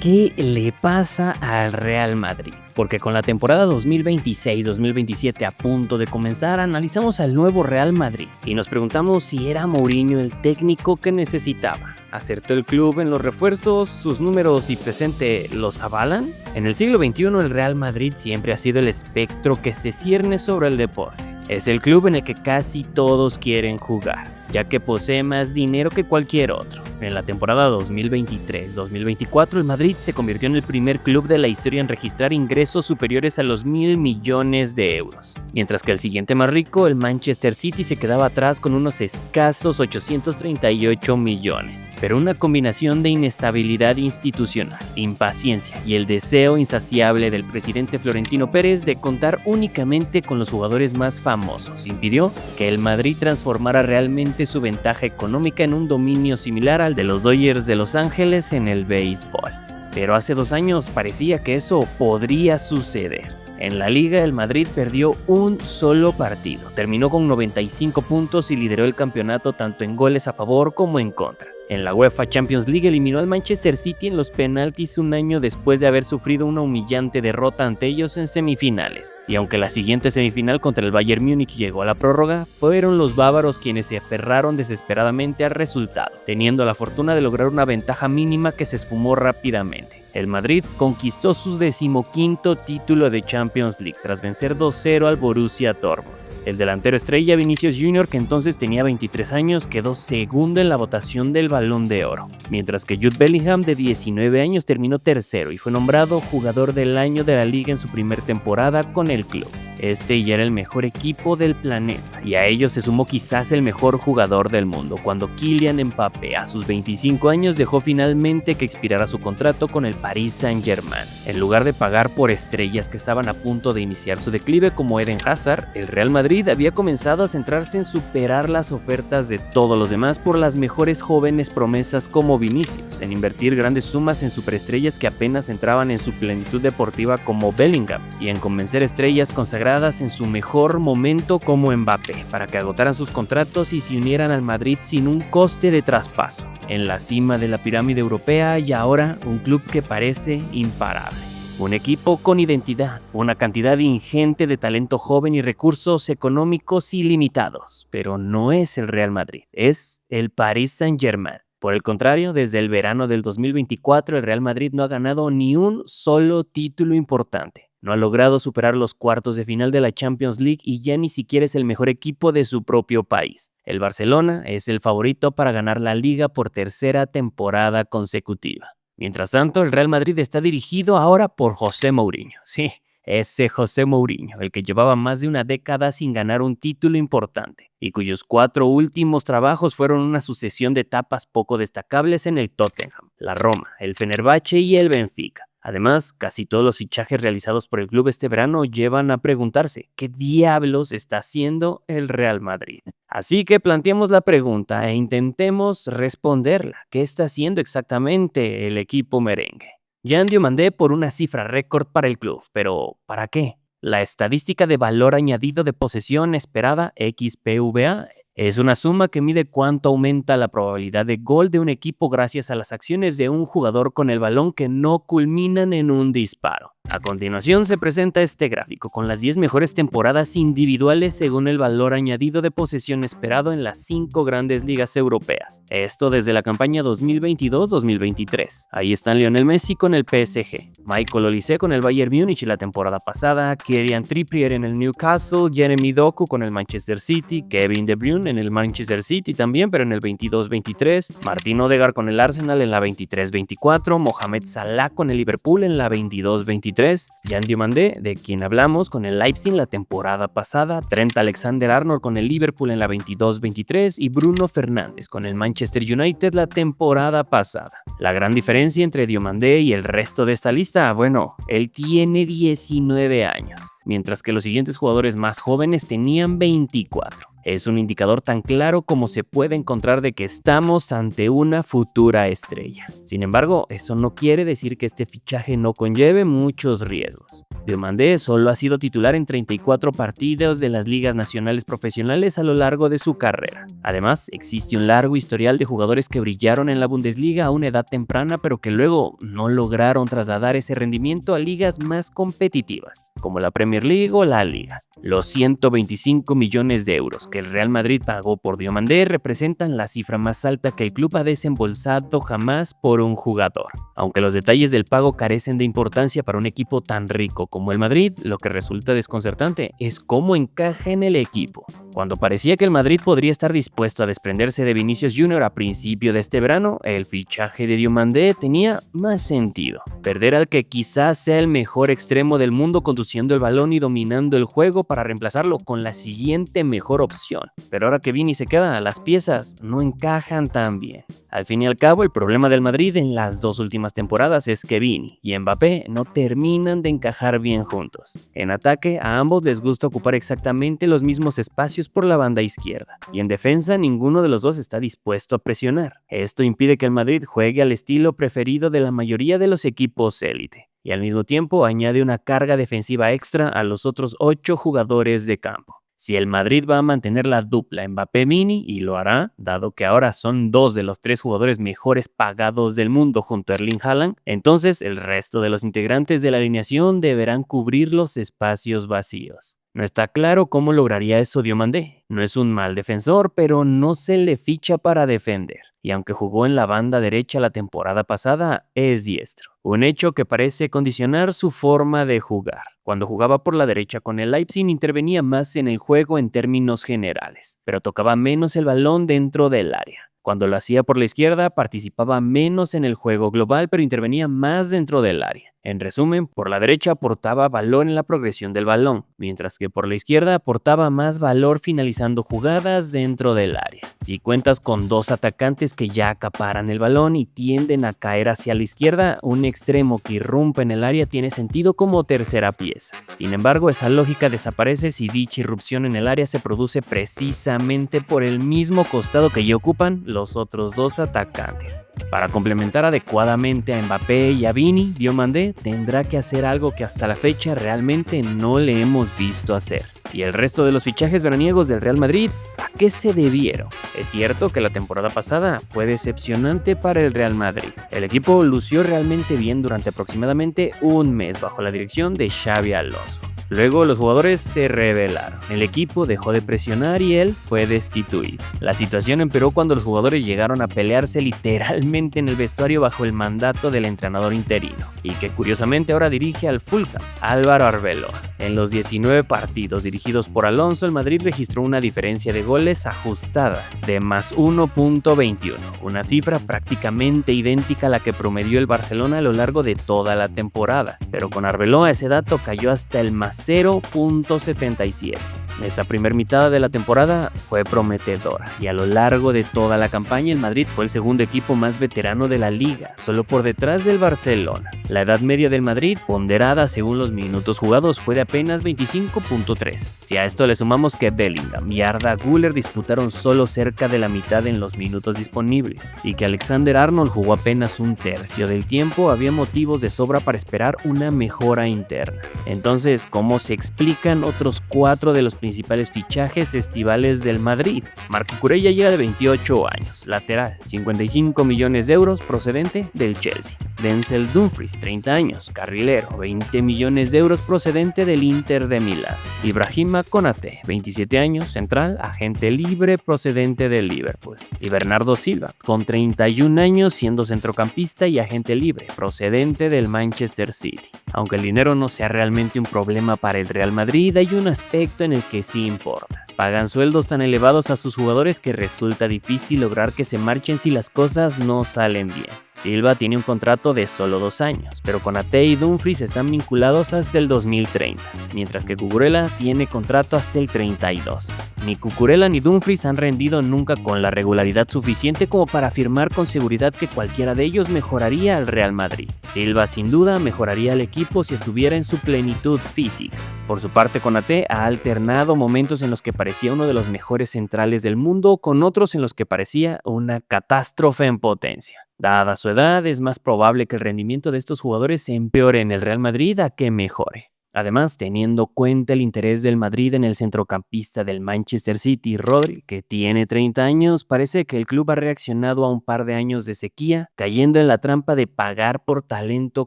¿Qué le pasa al Real Madrid? Porque con la temporada 2026-2027 a punto de comenzar, analizamos al nuevo Real Madrid y nos preguntamos si era Mourinho el técnico que necesitaba. ¿Acertó el club en los refuerzos? ¿Sus números y presente los avalan? En el siglo XXI el Real Madrid siempre ha sido el espectro que se cierne sobre el deporte. Es el club en el que casi todos quieren jugar, ya que posee más dinero que cualquier otro. En la temporada 2023-2024, el Madrid se convirtió en el primer club de la historia en registrar ingresos superiores a los 1.000 millones de euros, mientras que el siguiente más rico, el Manchester City, se quedaba atrás con unos escasos 838 millones. Pero una combinación de inestabilidad institucional, impaciencia y el deseo insaciable del presidente Florentino Pérez de contar únicamente con los jugadores más famosos impidió que el Madrid transformara realmente su ventaja económica en un dominio similar al de los Dodgers de Los Ángeles en el béisbol. Pero hace 2 años parecía que eso podría suceder. En la liga, el Madrid perdió un solo partido, terminó con 95 puntos y lideró el campeonato tanto en goles a favor como en contra. En la UEFA Champions League eliminó al Manchester City en los penaltis un año después de haber sufrido una humillante derrota ante ellos en semifinales. Y aunque la siguiente semifinal contra el Bayern Múnich llegó a la prórroga, fueron los bávaros quienes se aferraron desesperadamente al resultado, teniendo la fortuna de lograr una ventaja mínima que se esfumó rápidamente. El Madrid conquistó su 15º título de Champions League tras vencer 2-0 al Borussia Dortmund. El delantero estrella Vinicius Jr., que entonces tenía 23 años, quedó segundo en la votación del Balón de Oro, mientras que Jude Bellingham, de 19 años, terminó tercero y fue nombrado Jugador del Año de la Liga en su primera temporada con el club. Este ya era el mejor equipo del planeta, y a ellos se sumó quizás el mejor jugador del mundo, cuando Kylian Mbappé, a sus 25 años, dejó finalmente que expirara su contrato con el Paris Saint-Germain. En lugar de pagar por estrellas que estaban a punto de iniciar su declive como Eden Hazard, el Real Madrid había comenzado a centrarse en superar las ofertas de todos los demás por las mejores jóvenes promesas como Vinicius, en invertir grandes sumas en superestrellas que apenas entraban en su plenitud deportiva como Bellingham, y en convencer estrellas consagradas en su mejor momento como Mbappé para que agotaran sus contratos y se unieran al Madrid sin un coste de traspaso. En la cima de la pirámide europea y ahora un club que parece imparable. Un equipo con identidad, una cantidad ingente de talento joven y recursos económicos ilimitados. Pero no es el Real Madrid, es el Paris Saint-Germain. Por el contrario, desde el verano del 2024 el Real Madrid no ha ganado ni un solo título importante. No ha logrado superar los cuartos de final de la Champions League y ya ni siquiera es el mejor equipo de su propio país. El Barcelona es el favorito para ganar la Liga por tercera temporada consecutiva. Mientras tanto, el Real Madrid está dirigido ahora por José Mourinho. Sí, ese José Mourinho, el que llevaba más de una década sin ganar un título importante y cuyos 4 últimos trabajos fueron una sucesión de etapas poco destacables en el Tottenham, la Roma, el Fenerbahce y el Benfica. Además, casi todos los fichajes realizados por el club este verano llevan a preguntarse ¿qué diablos está haciendo el Real Madrid? Así que planteemos la pregunta e intentemos responderla. ¿Qué está haciendo exactamente el equipo merengue? Yan Diomandé por una cifra récord para el club, pero ¿para qué? La estadística de valor añadido de posesión esperada, XPVA, es una suma que mide cuánto aumenta la probabilidad de gol de un equipo gracias a las acciones de un jugador con el balón que no culminan en un disparo. A continuación se presenta este gráfico con las 10 mejores temporadas individuales según el valor añadido de posesión esperado en las 5 grandes ligas europeas. Esto desde la campaña 2022-2023. Ahí están Lionel Messi con el PSG, Michael Olise con el Bayern Múnich la temporada pasada, Kieran Trippier en el Newcastle, Jeremy Doku con el Manchester City, Kevin De Bruyne en el Manchester City también, pero en el 22-23, Martin Odegaard con el Arsenal en la 23-24, Mohamed Salah con el Liverpool en la 22-23, Yan Diomandé, de quien hablamos, con el Leipzig la temporada pasada, Trent Alexander-Arnold con el Liverpool en la 22-23 y Bruno Fernández con el Manchester United la temporada pasada. La gran diferencia entre Diomandé y el resto de esta lista, bueno, él tiene 19 años, mientras que los siguientes jugadores más jóvenes tenían 24. Es un indicador tan claro como se puede encontrar de que estamos ante una futura estrella. Sin embargo, eso no quiere decir que este fichaje no conlleve muchos riesgos. Diomandé solo ha sido titular en 34 partidos de las ligas nacionales profesionales a lo largo de su carrera. Además, existe un largo historial de jugadores que brillaron en la Bundesliga a una edad temprana, pero que luego no lograron trasladar ese rendimiento a ligas más competitivas, como la Premier League o la Liga. Los 125 millones de euros que el Real Madrid pagó por Diomandé representan la cifra más alta que el club ha desembolsado jamás por un jugador. Aunque los detalles del pago carecen de importancia para un equipo tan rico como el Madrid, lo que resulta desconcertante es cómo encaja en el equipo. Cuando parecía que el Madrid podría estar dispuesto a desprenderse de Vinicius Jr. a principio de este verano, el fichaje de Diomandé tenía más sentido. Perder al que quizás sea el mejor extremo del mundo conduciendo el balón y dominando el juego para reemplazarlo con la siguiente mejor opción. Pero ahora que Vini se queda, las piezas no encajan tan bien. Al fin y al cabo, el problema del Madrid en las dos últimas temporadas es que Vini y Mbappé no terminan de encajar bien juntos. En ataque, a ambos les gusta ocupar exactamente los mismos espacios por la banda izquierda, y en defensa ninguno de los dos está dispuesto a presionar. Esto impide que el Madrid juegue al estilo preferido de la mayoría de los equipos élite, y al mismo tiempo añade una carga defensiva extra a los otros 8 jugadores de campo. Si el Madrid va a mantener la dupla Mbappé-Vini, y lo hará, dado que ahora son 2 de los 3 jugadores mejores pagados del mundo junto a Erling Haaland, entonces el resto de los integrantes de la alineación deberán cubrir los espacios vacíos. No está claro cómo lograría eso Diomandé. No es un mal defensor, pero no se le ficha para defender. Y aunque jugó en la banda derecha la temporada pasada, es diestro. Un hecho que parece condicionar su forma de jugar. Cuando jugaba por la derecha con el Leipzig intervenía más en el juego en términos generales, pero tocaba menos el balón dentro del área. Cuando lo hacía por la izquierda, participaba menos en el juego global, pero intervenía más dentro del área. En resumen, por la derecha aportaba valor en la progresión del balón, mientras que por la izquierda aportaba más valor finalizando jugadas dentro del área. Si cuentas con 2 atacantes que ya acaparan el balón y tienden a caer hacia la izquierda, un extremo que irrumpe en el área tiene sentido como tercera pieza. Sin embargo, esa lógica desaparece si dicha irrupción en el área se produce precisamente por el mismo costado que ya ocupan los otros 2 atacantes. Para complementar adecuadamente a Mbappé y a Vini, Diomandé tendrá que hacer algo que hasta la fecha realmente no le hemos visto hacer. ¿Y el resto de los fichajes veraniegos del Real Madrid? ¿A qué se debieron? Es cierto que la temporada pasada fue decepcionante para el Real Madrid. El equipo lució realmente bien durante aproximadamente un mes bajo la dirección de Xabi Alonso. Luego los jugadores se rebelaron, el equipo dejó de presionar y él fue destituido. La situación empeoró cuando los jugadores llegaron a pelearse literalmente en el vestuario bajo el mandato del entrenador interino, y que curiosamente ahora dirige al Fulham, Álvaro Arbeloa. En los 19 partidos dirigidos por Alonso, el Madrid registró una diferencia de goles ajustada de más 1.21, una cifra prácticamente idéntica a la que promedió el Barcelona a lo largo de toda la temporada, pero con Arbeloa ese dato cayó hasta el más 0.77. Esa primera mitad de la temporada fue prometedora y a lo largo de toda la campaña el Madrid fue el segundo equipo más veterano de la liga, solo por detrás del Barcelona. La edad media del Madrid, ponderada según los minutos jugados, fue de apenas 25.3. Si a esto le sumamos que Bellingham y Arda Güler disputaron solo cerca de la mitad en los minutos disponibles y que Alexander Arnold jugó apenas un tercio del tiempo, había motivos de sobra para esperar una mejora interna. Entonces, ¿cómo se explican otros 4 de los principales fichajes estivales del Madrid? Marco Cucurella llega de 28 años, lateral, 55 millones de euros procedente del Chelsea. Denzel Dumfries, 30 años, carrilero, 20 millones de euros procedente del Inter de Milán. Ibrahima Konate, 27 años, central, agente libre procedente del Liverpool. Y Bernardo Silva, con 31 años, siendo centrocampista y agente libre procedente del Manchester City. Aunque el dinero no sea realmente un problema para el Real Madrid, hay un aspecto en el que sí importa. Pagan sueldos tan elevados a sus jugadores que resulta difícil lograr que se marchen si las cosas no salen bien. Silva tiene un contrato de solo 2 años, pero Konaté y Dumfries están vinculados hasta el 2030, mientras que Cucurella tiene contrato hasta el 32. Ni Cucurella ni Dumfries han rendido nunca con la regularidad suficiente como para afirmar con seguridad que cualquiera de ellos mejoraría al Real Madrid. Silva sin duda mejoraría al equipo si estuviera en su plenitud física. Por su parte, Konaté ha alternado momentos en los que parecía uno de los mejores centrales del mundo con otros en los que parecía una catástrofe en potencia. Dada su edad, es más probable que el rendimiento de estos jugadores se empeore en el Real Madrid a que mejore. Además, teniendo en cuenta el interés del Madrid en el centrocampista del Manchester City, Rodri, que tiene 30 años, parece que el club ha reaccionado a un par de años de sequía, cayendo en la trampa de pagar por talento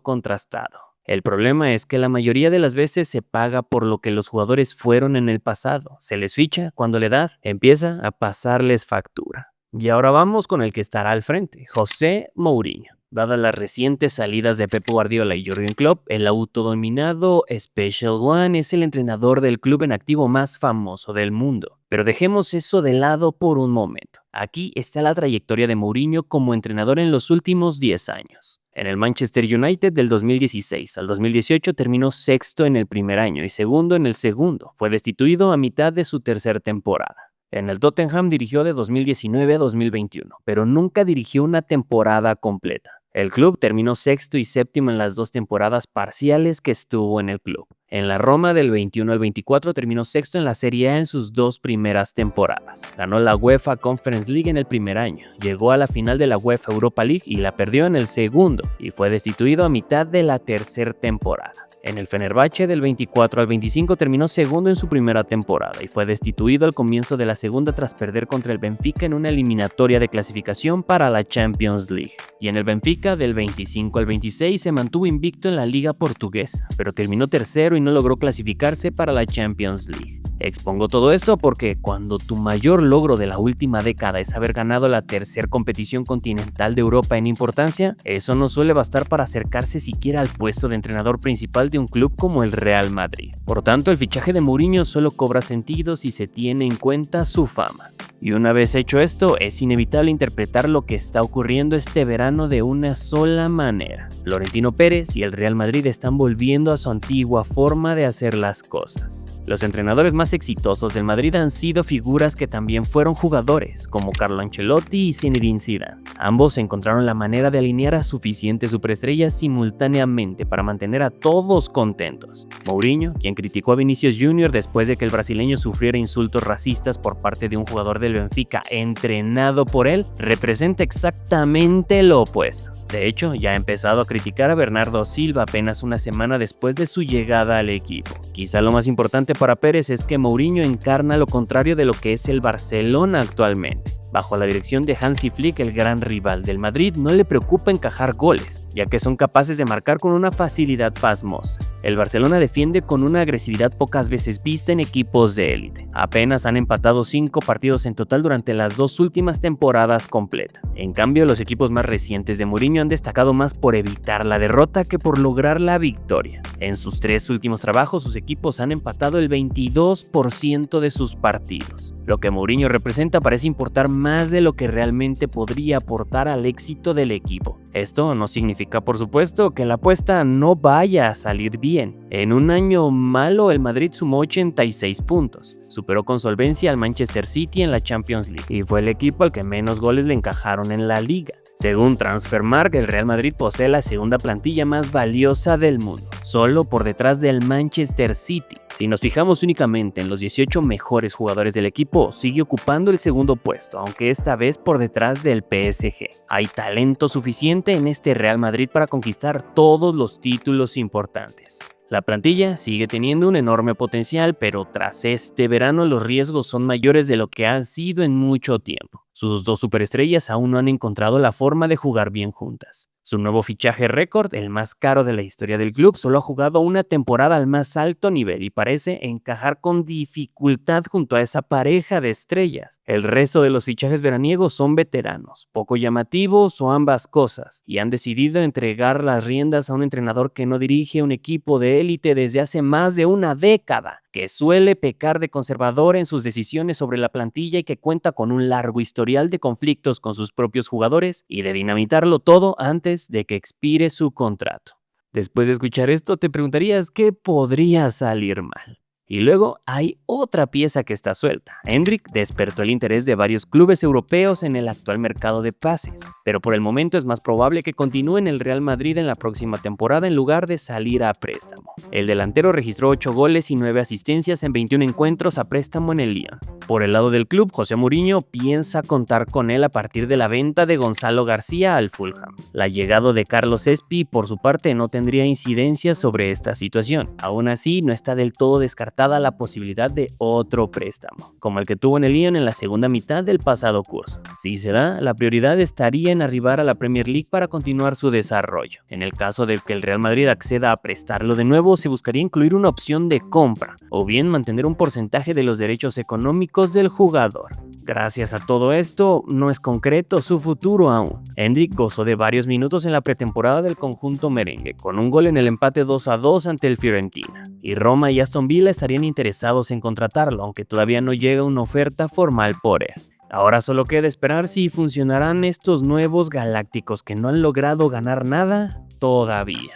contrastado. El problema es que la mayoría de las veces se paga por lo que los jugadores fueron en el pasado. Se les ficha cuando la edad empieza a pasarles factura. Y ahora vamos con el que estará al frente, José Mourinho. Dadas las recientes salidas de Pep Guardiola y Jürgen Klopp, el autodominado Special One es el entrenador del club en activo más famoso del mundo. Pero dejemos eso de lado por un momento. Aquí está la trayectoria de Mourinho como entrenador en los últimos 10 años. En el Manchester United del 2016 al 2018 terminó sexto en el primer año y segundo en el segundo. Fue destituido a mitad de su tercera temporada. En el Tottenham dirigió de 2019 a 2021, pero nunca dirigió una temporada completa. El club terminó sexto y séptimo en las 2 temporadas parciales que estuvo en el club. En la Roma del 21 al 24 terminó sexto en la Serie A en sus 2 primeras temporadas. Ganó la UEFA Conference League en el primer año, llegó a la final de la UEFA Europa League y la perdió en el segundo, y fue destituido a mitad de la tercera temporada. En el Fenerbahce del 24 al 25 terminó segundo en su primera temporada y fue destituido al comienzo de la segunda tras perder contra el Benfica en una eliminatoria de clasificación para la Champions League. Y en el Benfica del 25 al 26 se mantuvo invicto en la Liga Portuguesa, pero terminó tercero y no logró clasificarse para la Champions League. Expongo todo esto porque cuando tu mayor logro de la última década es haber ganado la tercera competición continental de Europa en importancia, eso no suele bastar para acercarse siquiera al puesto de entrenador principal de un club como el Real Madrid. Por tanto, el fichaje de Mourinho solo cobra sentido si se tiene en cuenta su fama. Y una vez hecho esto, es inevitable interpretar lo que está ocurriendo este verano de una sola manera. Florentino Pérez y el Real Madrid están volviendo a su antigua forma de hacer las cosas. Los entrenadores más exitosos del Madrid han sido figuras que también fueron jugadores, como Carlo Ancelotti y Zinedine Zidane. Ambos encontraron la manera de alinear a suficientes superestrellas simultáneamente para mantener a todos contentos. Mourinho, quien criticó a Vinicius Jr. después de que el brasileño sufriera insultos racistas por parte de un jugador del Benfica entrenado por él, representa exactamente lo opuesto. De hecho, ya ha empezado a criticar a Bernardo Silva apenas una semana después de su llegada al equipo. Quizá lo más importante para Pérez es que Mourinho encarna lo contrario de lo que es el Barcelona actualmente. Bajo la dirección de Hansi Flick, el gran rival del Madrid, no le preocupa encajar goles, ya que son capaces de marcar con una facilidad pasmosa. El Barcelona defiende con una agresividad pocas veces vista en equipos de élite. Apenas han empatado 5 partidos en total durante las 2 últimas temporadas completas. En cambio, los equipos más recientes de Mourinho han destacado más por evitar la derrota que por lograr la victoria. En sus 3 últimos trabajos, sus equipos han empatado el 22% de sus partidos. Lo que Mourinho representa parece importar más de lo que realmente podría aportar al éxito del equipo. Esto no significa, por supuesto, que la apuesta no vaya a salir bien. En un año malo, el Madrid sumó 86 puntos. Superó con solvencia al Manchester City en la Champions League y fue el equipo al que menos goles le encajaron en la liga. Según Transfermarkt, el Real Madrid posee la segunda plantilla más valiosa del mundo, solo por detrás del Manchester City. Si nos fijamos únicamente en los 18 mejores jugadores del equipo, sigue ocupando el segundo puesto, aunque esta vez por detrás del PSG. Hay talento suficiente en este Real Madrid para conquistar todos los títulos importantes. La plantilla sigue teniendo un enorme potencial, pero tras este verano los riesgos son mayores de lo que han sido en mucho tiempo. Sus 2 superestrellas aún no han encontrado la forma de jugar bien juntas. Su nuevo fichaje récord, el más caro de la historia del club, solo ha jugado una temporada al más alto nivel y parece encajar con dificultad junto a esa pareja de estrellas. El resto de los fichajes veraniegos son veteranos, poco llamativos o ambas cosas, y han decidido entregar las riendas a un entrenador que no dirige un equipo de élite desde hace más de una década, que suele pecar de conservador en sus decisiones sobre la plantilla y que cuenta con un largo historial de conflictos con sus propios jugadores y de dinamitarlo todo antes de que expire su contrato. Después de escuchar esto, te preguntarías qué podría salir mal. Y luego hay otra pieza que está suelta. Endrick despertó el interés de varios clubes europeos en el actual mercado de pases, pero por el momento es más probable que continúe en el Real Madrid en la próxima temporada en lugar de salir a préstamo. El delantero registró 8 goles y 9 asistencias en 21 encuentros a préstamo en el Lyon. Por el lado del club, José Mourinho piensa contar con él a partir de la venta de Gonzalo García al Fulham. La llegada de Carlos Espi, por su parte, no tendría incidencia sobre esta situación. Aún así, no está del todo descartada la posibilidad de otro préstamo, como el que tuvo en el Lyon en la segunda mitad del pasado curso. Si se da, la prioridad estaría en arribar a la Premier League para continuar su desarrollo. En el caso de que el Real Madrid acceda a prestarlo de nuevo, se buscaría incluir una opción de compra, o bien mantener un porcentaje de los derechos económicos del jugador. Gracias a todo esto, no es concreto su futuro aún. Endrick gozó de varios minutos en la pretemporada del conjunto merengue, con un gol en el empate 2-2 ante el Fiorentina, y Roma y Aston Villa estarían interesados en contratarlo, aunque todavía no llega una oferta formal por él. Ahora solo queda esperar si funcionarán estos nuevos galácticos que no han logrado ganar nada todavía.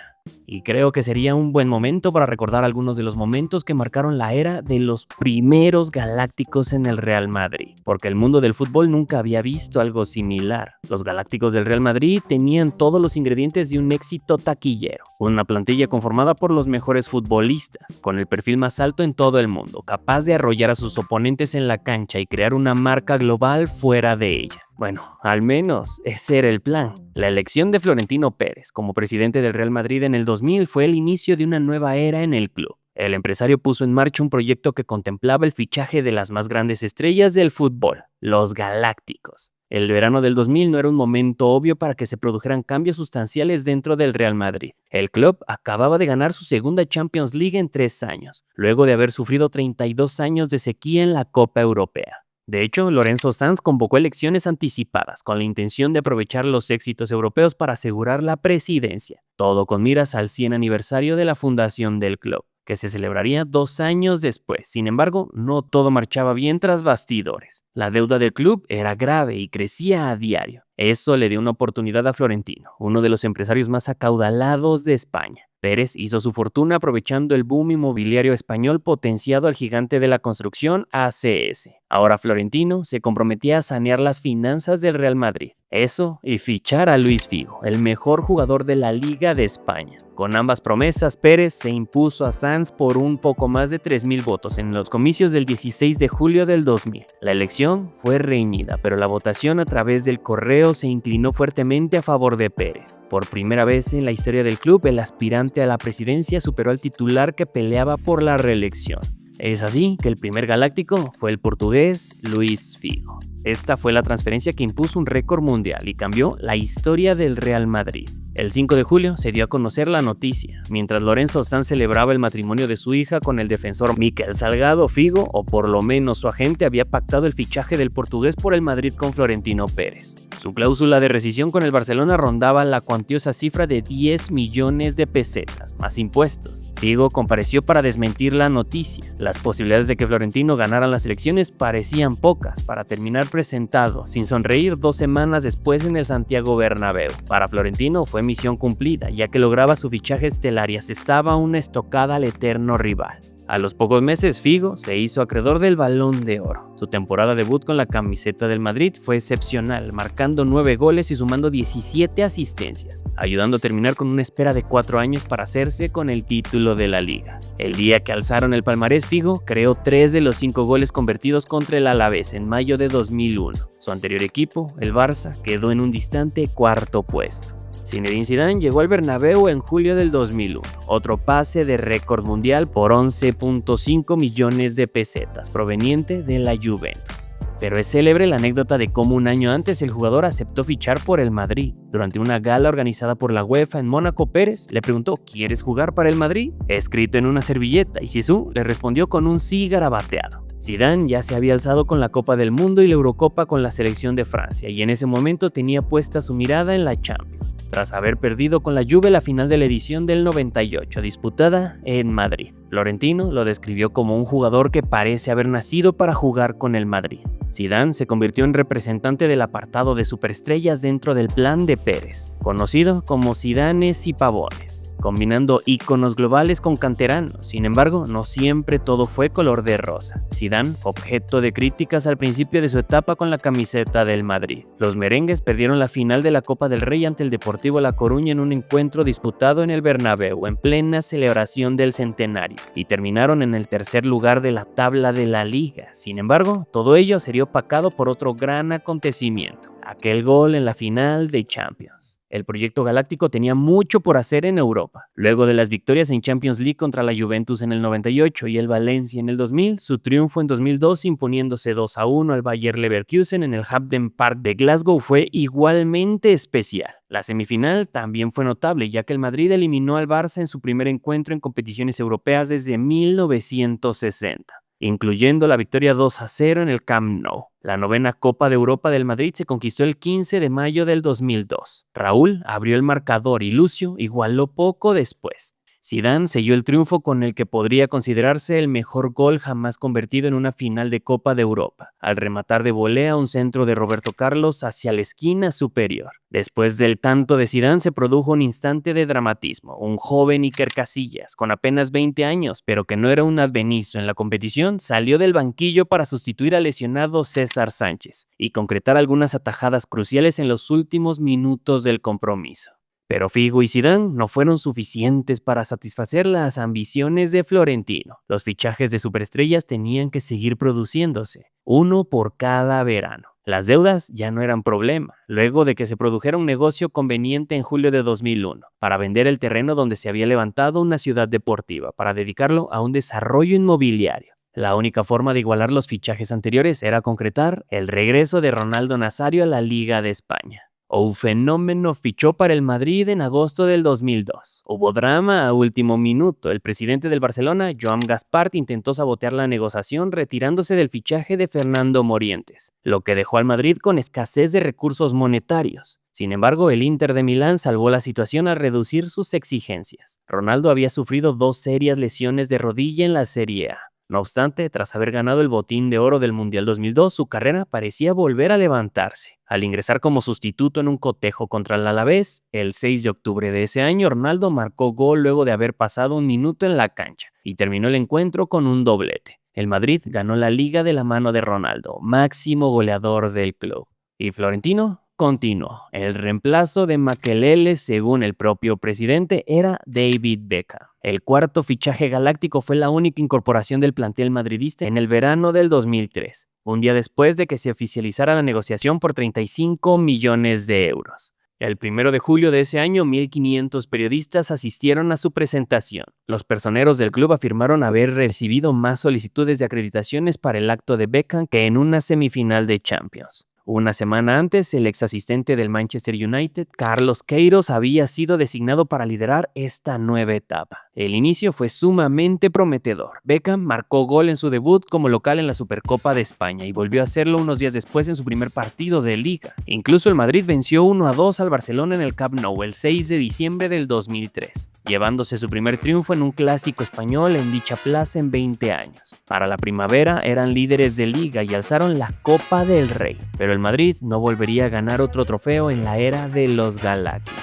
Y creo que sería un buen momento para recordar algunos de los momentos que marcaron la era de los primeros galácticos en el Real Madrid, porque el mundo del fútbol nunca había visto algo similar. Los galácticos del Real Madrid tenían todos los ingredientes de un éxito taquillero, una plantilla conformada por los mejores futbolistas, con el perfil más alto en todo el mundo, capaz de arrollar a sus oponentes en la cancha y crear una marca global fuera de ella. Bueno, al menos ese era el plan. La elección de Florentino Pérez como presidente del Real Madrid en el 2000 fue el inicio de una nueva era en el club. El empresario puso en marcha un proyecto que contemplaba el fichaje de las más grandes estrellas del fútbol, los Galácticos. El verano del 2000 no era un momento obvio para que se produjeran cambios sustanciales dentro del Real Madrid. El club acababa de ganar su segunda Champions League en 3 años, luego de haber sufrido 32 años de sequía en la Copa Europea. De hecho, Lorenzo Sanz convocó elecciones anticipadas con la intención de aprovechar los éxitos europeos para asegurar la presidencia, todo con miras al 100 aniversario de la fundación del club, que se celebraría 2 años después. Sin embargo, no todo marchaba bien tras bastidores. La deuda del club era grave y crecía a diario. Eso le dio una oportunidad a Florentino, uno de los empresarios más acaudalados de España. Pérez hizo su fortuna aprovechando el boom inmobiliario español potenciado al gigante de la construcción ACS. Ahora Florentino se comprometía a sanear las finanzas del Real Madrid. Eso y fichar a Luis Figo, el mejor jugador de la Liga de España. Con ambas promesas, Pérez se impuso a Sanz por un poco más de 3.000 votos en los comicios del 16 de julio del 2000. La elección fue reñida, pero la votación a través del correo se inclinó fuertemente a favor de Pérez. Por primera vez en la historia del club, el aspirante a la presidencia superó al titular que peleaba por la reelección. Es así que el primer galáctico fue el portugués Luis Figo. Esta fue la transferencia que impuso un récord mundial y cambió la historia del Real Madrid. El 5 de julio se dio a conocer la noticia, mientras Lorenzo Sanz celebraba el matrimonio de su hija con el defensor Mikel Salgado. Figo, o por lo menos su agente, había pactado el fichaje del portugués por el Madrid con Florentino Pérez. Su cláusula de rescisión con el Barcelona rondaba la cuantiosa cifra de 10 millones de pesetas, más impuestos. Figo compareció para desmentir la noticia. Las posibilidades de que Florentino ganara las elecciones parecían pocas, para terminar presentado, sin sonreír 2 semanas después en el Santiago Bernabéu. Para Florentino fue misión cumplida, ya que lograba su fichaje estelar y asestaba una estocada al eterno rival. A los pocos meses, Figo se hizo acreedor del Balón de Oro. Su temporada debut con la camiseta del Madrid fue excepcional, marcando 9 goles y sumando 17 asistencias, ayudando a terminar con una espera de 4 años para hacerse con el título de la Liga. El día que alzaron el palmarés, Figo creó 3 de los 5 goles convertidos contra el Alavés en mayo de 2001. Su anterior equipo, el Barça, quedó en un distante 4º puesto. Zinedine Zidane llegó al Bernabéu en julio del 2001, otro pase de récord mundial por 11.5 millones de pesetas proveniente de la Juventus. pero es célebre la anécdota de cómo un año antes el jugador aceptó fichar por el Madrid. Durante una gala organizada por la UEFA en Mónaco, Pérez le preguntó ¿quieres jugar para el Madrid? Escrito en una servilleta, y Zizou le respondió con un sí garabateado. Zidane ya se había alzado con la Copa del Mundo y la Eurocopa con la selección de Francia, y en ese momento tenía puesta su mirada en la Champions, tras haber perdido con la Juve la final de la edición del 98, disputada en Madrid. Florentino lo describió como un jugador que parece haber nacido para jugar con el Madrid. Zidane se convirtió en representante del apartado de superestrellas dentro del plan de Pérez, conocido como Zidanes y Pavones, combinando íconos globales con canteranos. Sin embargo, no siempre todo fue color de rosa. Zidane fue objeto de críticas al principio de su etapa con la camiseta del Madrid. Los merengues perdieron la final de la Copa del Rey ante el Deportivo La Coruña en un encuentro disputado en el Bernabéu en plena celebración del centenario, y terminaron en el tercer lugar de la tabla de la liga. Sin embargo, todo ello sería opacado por otro gran acontecimiento: aquel gol en la final de Champions. El proyecto galáctico tenía mucho por hacer en Europa. Luego de las victorias en Champions League contra la Juventus en el 98 y el Valencia en el 2000, su triunfo en 2002 imponiéndose 2-1 al Bayer Leverkusen en el Hampden Park de Glasgow fue igualmente especial. La semifinal también fue notable, ya que el Madrid eliminó al Barça en su primer encuentro en competiciones europeas desde 1960. Incluyendo la victoria 2-0 en el Camp Nou. La novena Copa de Europa del Madrid se conquistó el 15 de mayo del 2002. Raúl abrió el marcador y Lucio igualó poco después. Zidane selló el triunfo con el que podría considerarse el mejor gol jamás convertido en una final de Copa de Europa, al rematar de volea un centro de Roberto Carlos hacia la esquina superior. Después del tanto de Zidane se produjo un instante de dramatismo. Un joven Iker Casillas, con apenas 20 años, pero que no era un advenizo en la competición, salió del banquillo para sustituir al lesionado César Sánchez y concretar algunas atajadas cruciales en los últimos minutos del compromiso. Pero Figo y Zidane no fueron suficientes para satisfacer las ambiciones de Florentino. Los fichajes de superestrellas tenían que seguir produciéndose, uno por cada verano. Las deudas ya no eran problema, luego de que se produjera un negocio conveniente en julio de 2001, para vender el terreno donde se había levantado una ciudad deportiva, para dedicarlo a un desarrollo inmobiliario. La única forma de igualar los fichajes anteriores era concretar el regreso de Ronaldo Nazario a la Liga de España. Un fenómeno fichó para el Madrid en agosto del 2002. Hubo drama a último minuto. El presidente del Barcelona, Joan Gaspart, intentó sabotear la negociación retirándose del fichaje de Fernando Morientes, lo que dejó al Madrid con escasez de recursos monetarios. Sin embargo, el Inter de Milán salvó la situación al reducir sus exigencias. Ronaldo había sufrido 2 serias lesiones de rodilla en la Serie A. No obstante, tras haber ganado el botín de oro del Mundial 2002, su carrera parecía volver a levantarse. Al ingresar como sustituto en un cotejo contra el Alavés, el 6 de octubre de ese año, Ronaldo marcó gol luego de haber pasado un minuto en la cancha y terminó el encuentro con un doblete. El Madrid ganó la Liga de la mano de Ronaldo, máximo goleador del club. Y Florentino continuó. El reemplazo de Makelele, según el propio presidente, era David Beckham. El cuarto fichaje galáctico fue la única incorporación del plantel madridista en el verano del 2003, un día después de que se oficializara la negociación por 35 millones de euros. El 1 de julio de ese año, 1.500 periodistas asistieron a su presentación. Los personeros del club afirmaron haber recibido más solicitudes de acreditaciones para el acto de Beckham que en una semifinal de Champions. Una semana antes, el ex asistente del Manchester United, Carlos Queiroz, había sido designado para liderar esta nueva etapa. El inicio fue sumamente prometedor. Beckham marcó gol en su debut como local en la Supercopa de España y volvió a hacerlo unos días después en su primer partido de Liga. Incluso el Madrid venció 1-2 al Barcelona en el Camp Nou el 6 de diciembre del 2003, llevándose su primer triunfo en un clásico español en dicha plaza en 20 años. Para la primavera eran líderes de Liga y alzaron la Copa del Rey, pero el Madrid no volvería a ganar otro trofeo en la era de los Galácticos.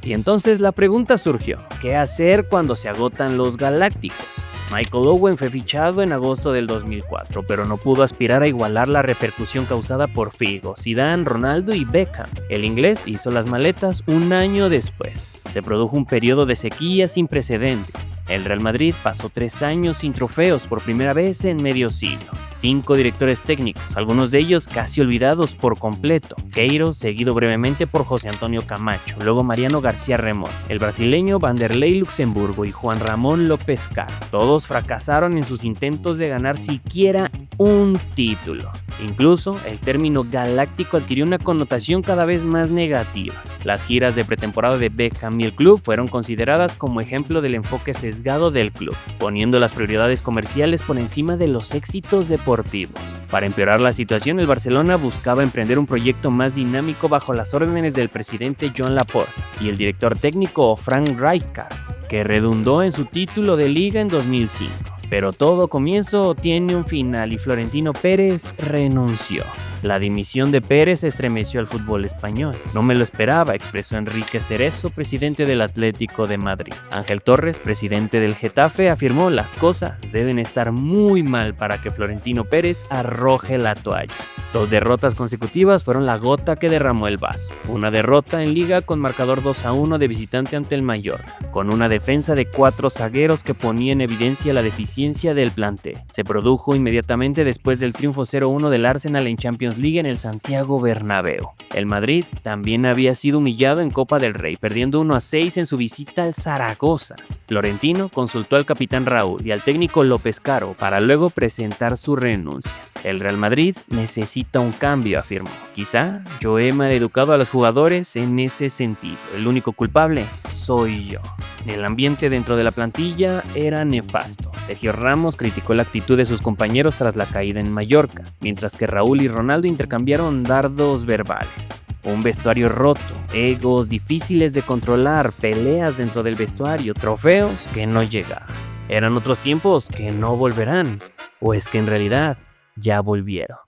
Y entonces la pregunta surgió: ¿qué hacer cuando se agotan los Galácticos? Michael Owen fue fichado en agosto del 2004, pero no pudo aspirar a igualar la repercusión causada por Figo, Zidane, Ronaldo y Beckham. El inglés hizo las maletas un año después. Se produjo un periodo de sequía sin precedentes. El Real Madrid pasó 3 años sin trofeos por primera vez en medio siglo. 5 directores técnicos, algunos de ellos casi olvidados por completo. Queiroz, seguido brevemente por José Antonio Camacho, luego Mariano García Remón, el brasileño Vanderlei Luxemburgo y Juan Ramón López Caro. Todos fracasaron en sus intentos de ganar siquiera un título. Incluso, el término galáctico adquirió una connotación cada vez más negativa. Las giras de pretemporada de Beckham y el club fueron consideradas como ejemplo del enfoque sesgado del club, poniendo las prioridades comerciales por encima de los éxitos deportivos. Para empeorar la situación, el Barcelona buscaba emprender un proyecto más dinámico bajo las órdenes del presidente Joan Laporta y el director técnico Frank Rijkaard, que redundó en su título de liga en 2005. Pero todo comienzo tiene un final y Florentino Pérez renunció. La dimisión de Pérez estremeció al fútbol español. No me lo esperaba, expresó Enrique Cerezo, presidente del Atlético de Madrid. Ángel Torres, presidente del Getafe, afirmó: las cosas deben estar muy mal para que Florentino Pérez arroje la toalla. 2 derrotas consecutivas fueron la gota que derramó el vaso. Una derrota en Liga con marcador 2-1 de visitante ante el Mallorca, con una defensa de 4 zagueros que ponía en evidencia la deficiencia del plantel. Se produjo inmediatamente después del triunfo 0-1 del Arsenal en Champions League en el Santiago Bernabéu. El Madrid también había sido humillado en Copa del Rey, perdiendo 1-6 en su visita al Zaragoza. Florentino consultó al capitán Raúl y al técnico López Caro para luego presentar su renuncia. El Real Madrid necesita un cambio, afirmó. Quizá yo he maleducado a los jugadores en ese sentido. El único culpable soy yo. El ambiente dentro de la plantilla era nefasto. Sergio Ramos criticó la actitud de sus compañeros tras la caída en Mallorca, mientras que Raúl y Ronaldo intercambiaron dardos verbales. Un vestuario roto, egos difíciles de controlar, peleas dentro del vestuario, trofeos que no llegaban. ¿Eran otros tiempos que no volverán? ¿O es que en realidad ya volvieron?